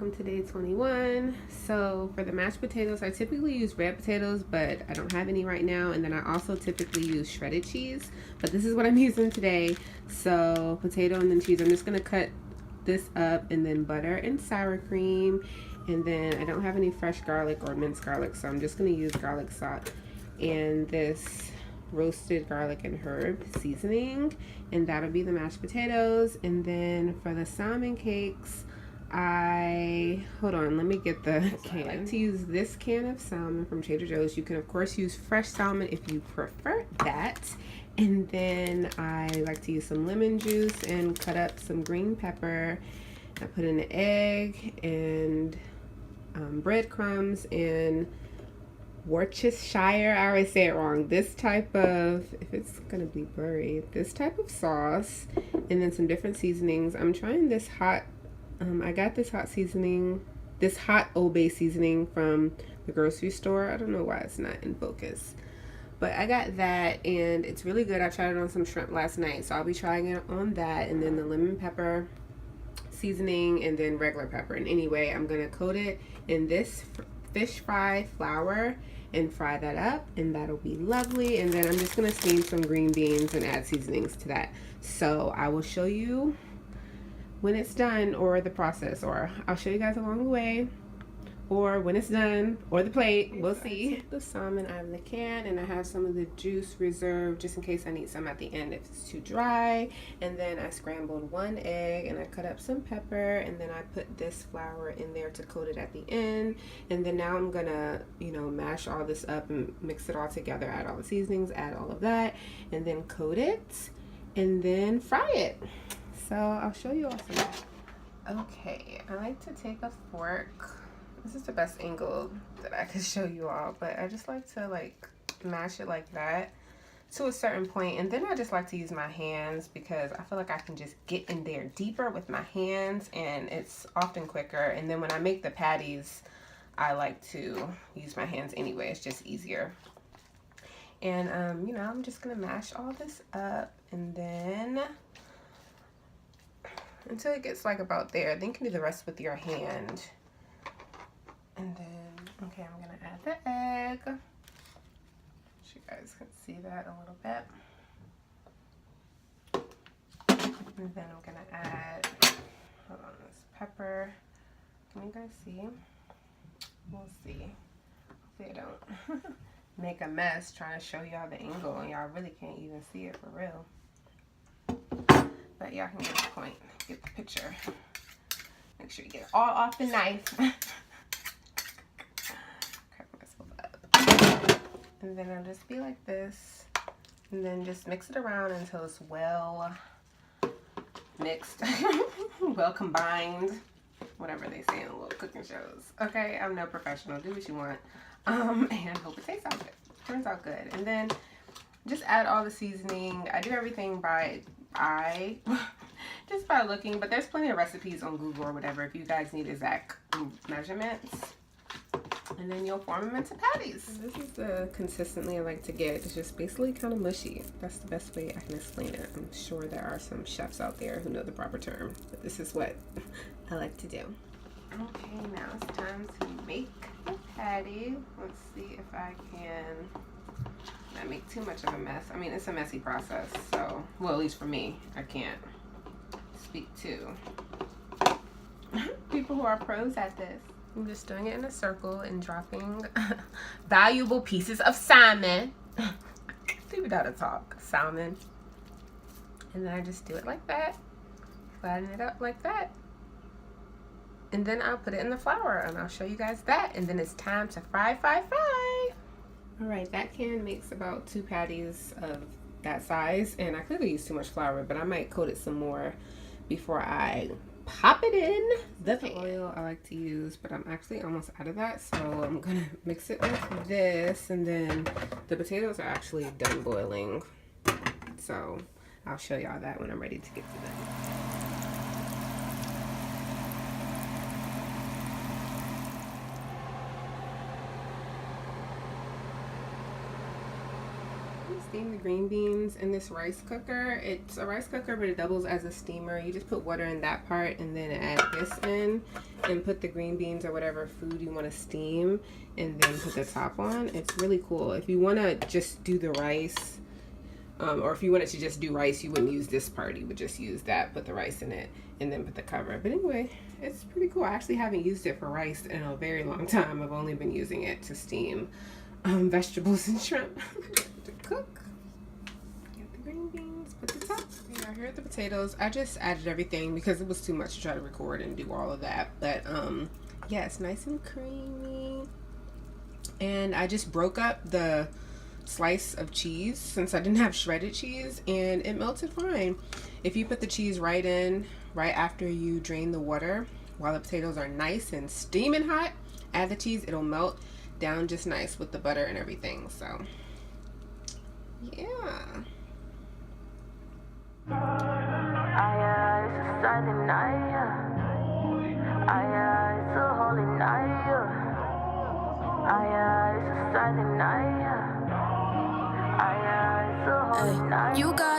welcome to day 21. So for the mashed potatoes, I typically use red potatoes, but I don't have any right now. And then I also typically use shredded cheese, but this is what I'm using today. So potato and then cheese. I'm just gonna cut this up, and then butter and sour cream. And then I don't have any fresh garlic or minced garlic, so I'm just gonna use garlic salt and this roasted garlic and herb seasoning, and that'll be the mashed potatoes. And then for the salmon cakes, hold on, let me get the can. I like to use this can of salmon from Trader Joe's. You can of course use fresh salmon if you prefer that. And then I like to use some lemon juice and cut up some green pepper. I put in an egg and breadcrumbs and Worcestershire, I always say it wrong, this type of, if it's gonna be blurry, this type of sauce, and then some different seasonings. I'm trying this hot, I got this hot seasoning, this hot Old Bay seasoning from the grocery store. I don't know why it's not in focus, but I got that and it's really good. I tried it on some shrimp last night, so I'll be trying it on that. And then the lemon pepper seasoning, and then regular pepper. And anyway, I'm gonna coat it in this fish fry flour and fry that up, and that'll be lovely. And then I'm just gonna steam some green beans and add seasonings to that. So I will show you when it's done, or the process, or I'll show you guys along the way, or when it's done, or the plate. We'll see. I took the salmon out of the can, and I have some of the juice reserved just in case I need some at the end if it's too dry. And then I scrambled one egg, and I cut up some pepper, and then I put this flour in there to coat it at the end. And then now I'm gonna, mash all this up and mix it all together, add all the seasonings, add all of that, and then coat it, and then fry it. So I'll show you all some. Okay, I like to take a fork. This is the best angle that I could show you all, but I just like to mash it like that to a certain point, and then I just like to use my hands because I feel like I can just get in there deeper with my hands, and it's often quicker. And then when I make the patties, I like to use my hands anyway. It's just easier. And I'm just gonna mash all this up, and then until it gets about there. Then you can do the rest with your hand. And then, okay, I'm gonna add the egg. So you guys can see that a little bit. And then I'm gonna add, hold on, this pepper. Can you guys see? We'll see. Hopefully I don't make a mess trying to show y'all the angle, and y'all really can't even see it for real. But y'all can get the point, get the picture. Make sure you get it all off the knife. And then I'll just be like this, and then just mix it around until it's well mixed, well combined, whatever they say in the little cooking shows. Okay, I'm no professional. Do what you want, and hope it tastes out good. Turns out good. And then just add all the seasoning. I do everything by eye, just by looking, but there's plenty of recipes on Google or whatever if you guys need exact measurements. And then you'll form them into patties. This is the consistency I like to get. It's just basically kind of mushy. That's the best way I can explain it. I'm sure there are some chefs out there who know the proper term, but this is what I like to do. Okay, now it's time to make the patty. Let's see if I can not make too much of a mess. I mean, it's a messy process, so, well, at least for me, I can't speak to people who are pros at this. I'm just doing it in a circle and dropping valuable pieces of salmon. Even how to talk. Salmon. And then I just do it like that. Flatten it up like that. And then I'll put it in the flour, and I'll show you guys that. And then it's time to fry. Alright, that can makes about 2 patties of that size. And I clearly used too much flour, but I might coat it some more before I pop it in the pan. Oil I like to use, but I'm actually almost out of that, so I'm gonna mix it with this. And then the potatoes are actually done boiling, so I'll show y'all that when I'm ready to get to them. Steam the green beans in this rice cooker. It's a rice cooker, but it doubles as a steamer. You just put water in that part and then add this in, and put the green beans or whatever food you want to steam and then put the top on. It's really cool. If you want to just do the rice, or if you wanted to just do rice, you wouldn't use this part. You would just use that, put the rice in it, and then put the cover. But anyway, it's pretty cool. I actually haven't used it for rice in a very long time. I've only been using it to steam vegetables and shrimp to cook. Get the green beans, put the top. Yeah, here are the potatoes. I just added everything because it was too much to try to record and do all of that. But yeah, it's nice and creamy. And I just broke up the slice of cheese since I didn't have shredded cheese, and it melted fine. If you put the cheese right in right after you drain the water while the potatoes are nice and steaming hot, add the cheese, it'll melt down just nice with the butter and everything. So yeah. It's a silent night. It's a holy night. It's a silent night. You got